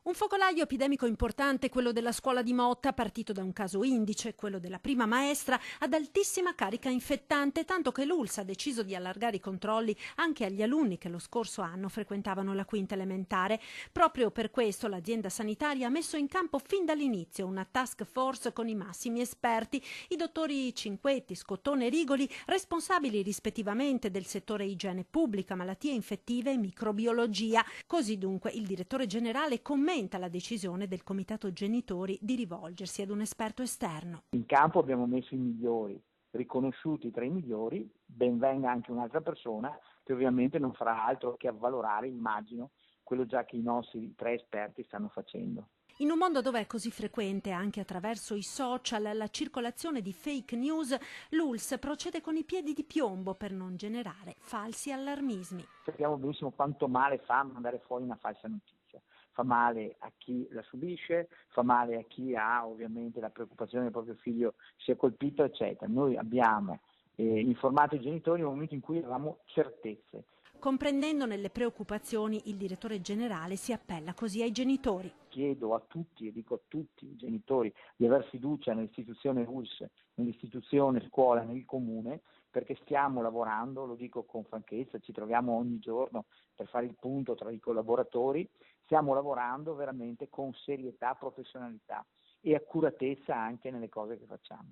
Un focolaio epidemico importante, quello della scuola di Motta, partito da un caso indice, quello della prima maestra, ad altissima carica infettante, tanto che l'ULSS ha deciso di allargare i controlli anche agli alunni che lo scorso anno frequentavano la quinta elementare. Proprio per questo l'azienda sanitaria ha messo in campo fin dall'inizio una task force con i massimi esperti, i dottori Cinquetti, Scottone e Rigoli, responsabili rispettivamente del settore igiene pubblica, malattie infettive e microbiologia. Così dunque il direttore generale commenta la decisione del comitato genitori di rivolgersi ad un esperto esterno. In campo abbiamo messo i migliori, riconosciuti tra i migliori, ben venga anche un'altra persona che ovviamente non farà altro che avvalorare, immagino, quello già che i nostri 3 esperti stanno facendo. In un mondo dove è così frequente anche attraverso i social la circolazione di fake news, l'ULSS procede con i piedi di piombo per non generare falsi allarmismi. Sappiamo benissimo quanto male fa mandare fuori una falsa notizia. Fa male a chi la subisce, fa male a chi ha ovviamente la preoccupazione che il proprio figlio sia colpito, eccetera. Noi abbiamo informato i genitori nel momento in cui avevamo certezze. Comprendendone le preoccupazioni, il direttore generale si appella così ai genitori. Chiedo a tutti, e dico a tutti i genitori, di aver fiducia nell'istituzione ULSS, nell'istituzione scuola, nel comune, perché stiamo lavorando, lo dico con franchezza, ci troviamo ogni giorno per fare il punto tra i collaboratori, stiamo lavorando veramente con serietà, professionalità e accuratezza anche nelle cose che facciamo.